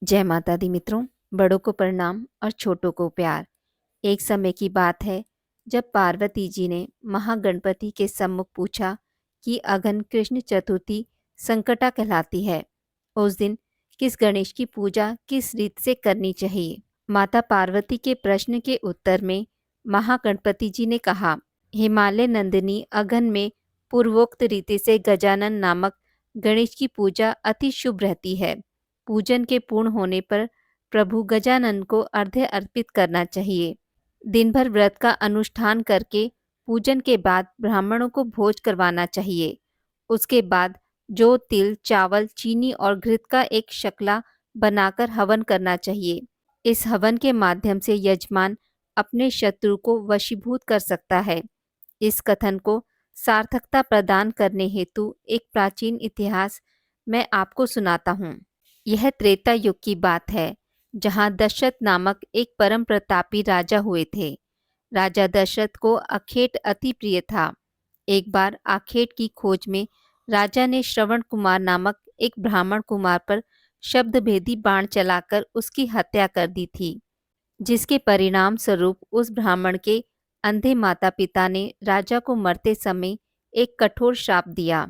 जय माता दी मित्रों। बड़ों को प्रणाम और छोटों को प्यार। एक समय की बात है जब पार्वती जी ने महागणपति के सम्मुख पूछा कि अघन कृष्ण चतुर्थी संकटा कहलाती है, उस दिन किस गणेश की पूजा किस रीत से करनी चाहिए। माता पार्वती के प्रश्न के उत्तर में महागणपति जी ने कहा, हिमालय नंदिनी अघन में पूर्वोक्त रीति से गजानन नामक गणेश की पूजा अति शुभ रहती है। पूजन के पूर्ण होने पर प्रभु गजानन को अर्घ्य अर्पित करना चाहिए। दिन भर व्रत का अनुष्ठान करके पूजन के बाद ब्राह्मणों को भोज करवाना चाहिए। उसके बाद जो तिल, चावल, चीनी और घृत का एक शकला बनाकर हवन करना चाहिए। इस हवन के माध्यम से यजमान अपने शत्रु को वशीभूत कर सकता है। इस कथन को सार्थकता प्रदान करने हेतु एक प्राचीन इतिहास मैं आपको सुनाता हूँ। यह त्रेता युग की बात है, जहाँ दशरथ नामक एक परम प्रतापी राजा हुए थे। राजा दशरथ को आखेट अति प्रिय था। एक बार आखेट की खोज में राजा ने श्रवण कुमार नामक एक ब्राह्मण कुमार पर शब्दभेदी बाण चलाकर उसकी हत्या कर दी थी, जिसके परिणाम स्वरूप उस ब्राह्मण के अंधे माता पिता ने राजा को मरते समय एक कठोर श्राप दिया।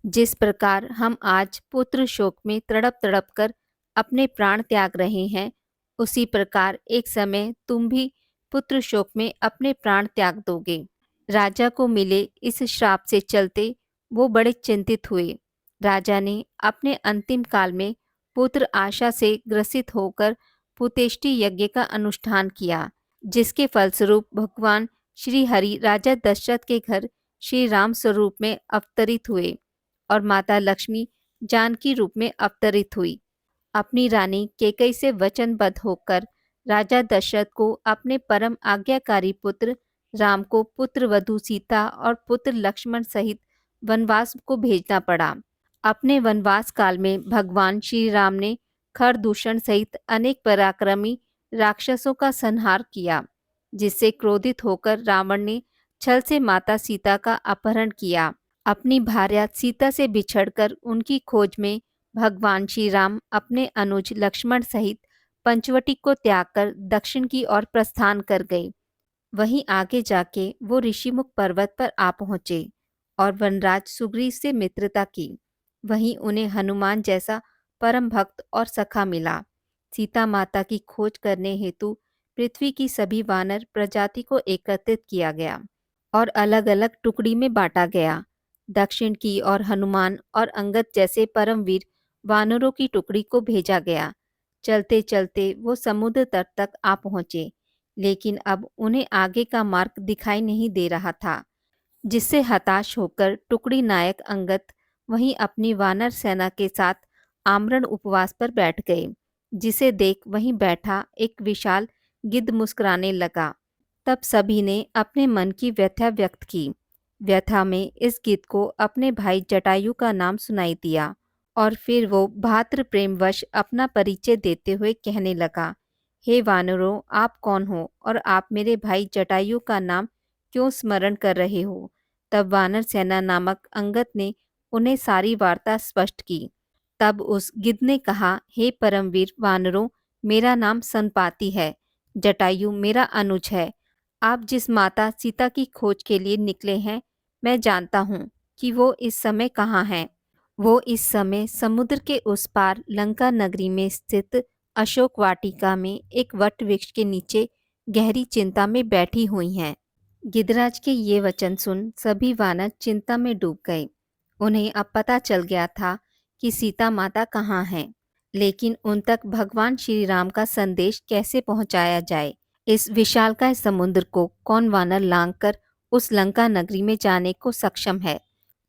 जिस प्रकार हम आज पुत्र शोक में तड़प तड़प कर अपने प्राण त्याग रहे हैं, उसी प्रकार एक समय तुम भी पुत्र शोक में अपने प्राण त्याग दोगे। राजा को मिले इस श्राप से चलते वो बड़े चिंतित हुए। राजा ने अपने अंतिम काल में पुत्र आशा से ग्रसित होकर पुतेष्टि यज्ञ का अनुष्ठान किया, जिसके फलस्वरूप भगवान श्री हरि राजा दशरथ के घर श्री राम स्वरूप में अवतरित हुए और माता लक्ष्मी जानकी रूप में अवतरित हुई। अपनी रानी कैकेयी से वचनबद्ध होकर राजा दशरथ को अपने परम आज्ञाकारी पुत्र राम को पुत्र वधू सीता और पुत्र लक्ष्मण सहित वनवास को भेजना पड़ा। अपने वनवास काल में भगवान श्री राम ने खरदूषण सहित अनेक पराक्रमी राक्षसों का संहार किया, जिससे क्रोधित होकर रावण ने छल से माता सीता का अपहरण किया। अपनी भार्या सीता से बिछड़कर उनकी खोज में भगवान श्री राम अपने अनुज लक्ष्मण सहित पंचवटी को त्याग कर दक्षिण की ओर प्रस्थान कर गए। वहीं आगे जाके वो ऋषिमुख पर्वत पर आ पहुंचे और वनराज सुग्रीव से मित्रता की। वहीं उन्हें हनुमान जैसा परम भक्त और सखा मिला। सीता माता की खोज करने हेतु पृथ्वी की सभी वानर प्रजाति को एकत्रित किया गया और अलग अलग टुकड़ी में बांटा गया। दक्षिण की ओर हनुमान और अंगद जैसे परमवीर वानरों की टुकड़ी को भेजा गया। चलते चलते वो समुद्र तट तक आ पहुंचे, लेकिन अब उन्हें आगे का मार्ग दिखाई नहीं दे रहा था, जिससे हताश होकर टुकड़ी नायक अंगद वहीं अपनी वानर सेना के साथ आमरण उपवास पर बैठ गए। जिसे देख वहीं बैठा एक विशाल गिद्ध मुस्कुराने लगा। तब सभी ने अपने मन की व्यथा व्यक्त की। व्यथा में इस गिद्ध को अपने भाई जटायु का नाम सुनाई दिया और फिर वो भातृ प्रेमवश अपना परिचय देते हुए कहने लगा, हे वानरों, आप कौन हो और आप मेरे भाई जटायु का नाम क्यों स्मरण कर रहे हो। तब वानर सेना नामक अंगद ने उन्हें सारी वार्ता स्पष्ट की। तब उस गिद्ध ने कहा, हे परमवीर वानरों, मेरा नाम संपाति है। जटायु मेरा अनुज है। आप जिस माता सीता की खोज के लिए निकले हैं, मैं जानता हूँ कि वो इस समय कहाँ हैं। वो इस समय समुद्र के उस पार लंका नगरी में स्थित अशोक वाटिका में एक वट वृक्ष के नीचे गहरी चिंता में बैठी हुई हैं। गिद्धराज के ये वचन सुन सभी वानर चिंता में डूब गए। उन्हें अब पता चल गया था कि सीता माता कहाँ हैं, लेकिन उन तक भगवान श्री राम का संदेश कैसे पहुंचाया जाए। इस विशालकाय समुद्र को कौन वानर लांघकर उस लंका नगरी में जाने को सक्षम है।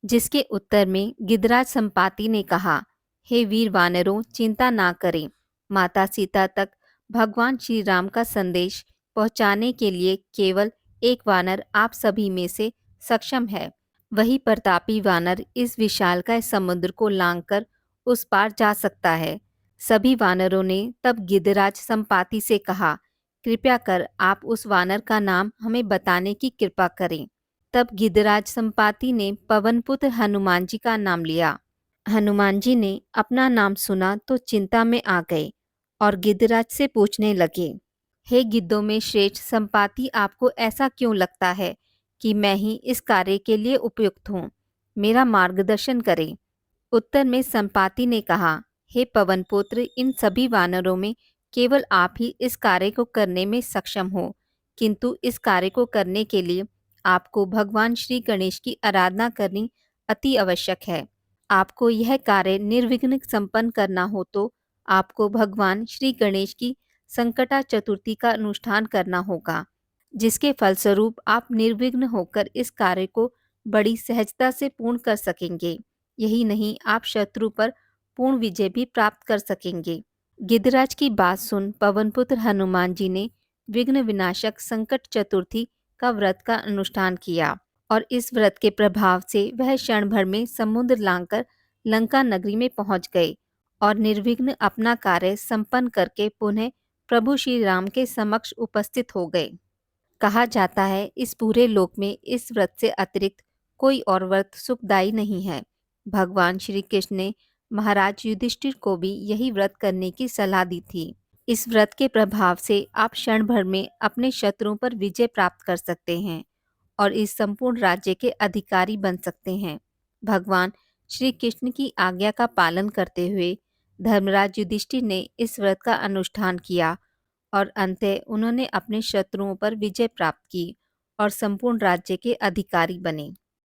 जिसके उत्तर में गिद्धराज संपाति ने कहा, हे वीर वानरों, चिंता ना करें। माता सीता तक भगवान श्री राम का संदेश पहुंचाने के लिए केवल एक वानर आप सभी में से सक्षम है। वही प्रतापी वानर इस विशालकाय समुद्र को लांघकर उस पार जा सकता है। सभी वानरों ने तब गिद्धराज संपाति से कहा, कृपया कर आप उस वानर का नाम हमें बताने की कृपा करें। तब गिद्धराज संपाति ने पवनपुत्र हनुमान जी का नाम लिया। हनुमान जी ने अपना नाम सुना तो चिंता में आ गए और गिद्धराज से पूछने लगे, हे गिद्धों में श्रेष्ठ संपाति, आपको ऐसा क्यों लगता है कि मैं ही इस कार्य के लिए उपयुक्त हूँ? मेरा मार्गदर्शन करें। उत्तर में संपाति ने कहा, हे पवनपुत्र, इन सभी वानरों में केवल आप ही इस कार्य को करने में सक्षम हो, किंतु इस कार्य को करने के लिए आपको भगवान श्री गणेश की आराधना करनी अति आवश्यक है। आपको यह कार्य निर्विघ्न संपन्न करना हो तो आपको भगवान श्री गणेश की संकटा चतुर्थी का अनुष्ठान करना होगा, जिसके फलस्वरूप आप निर्विघ्न होकर इस कार्य को बड़ी सहजता से पूर्ण कर सकेंगे। यही नहीं, आप शत्रु पर पूर्ण विजय भी प्राप्त कर सकेंगे। गिद्धराज की बात सुन पवनपुत्र हनुमान जी ने विघ्न विनाशक संकट चतुर्थी का व्रत का अनुष्ठान किया और इस व्रत के प्रभाव से वह क्षण भर में समुद्र लांघकर लंका नगरी में पहुंच गए और निर्विघ्न अपना कार्य संपन्न करके पुनः प्रभु श्री राम के समक्ष उपस्थित हो गए। कहा जाता है, इस पूरे लोक में इस व्रत से अतिरिक्त कोई और व्रत सुखदायी नहीं है। भगवान श्री कृष्ण ने महाराज युधिष्ठिर को भी यही व्रत करने की सलाह दी थी। इस व्रत के प्रभाव से आप क्षण भर में अपने शत्रुओं पर विजय प्राप्त कर सकते हैं और इस संपूर्ण राज्य के अधिकारी बन सकते हैं। भगवान श्री कृष्ण की आज्ञा का पालन करते हुए धर्मराज युधिष्ठिर ने इस व्रत का अनुष्ठान किया और अंततः उन्होंने अपने शत्रुओं पर विजय प्राप्त की और संपूर्ण राज्य के अधिकारी बने।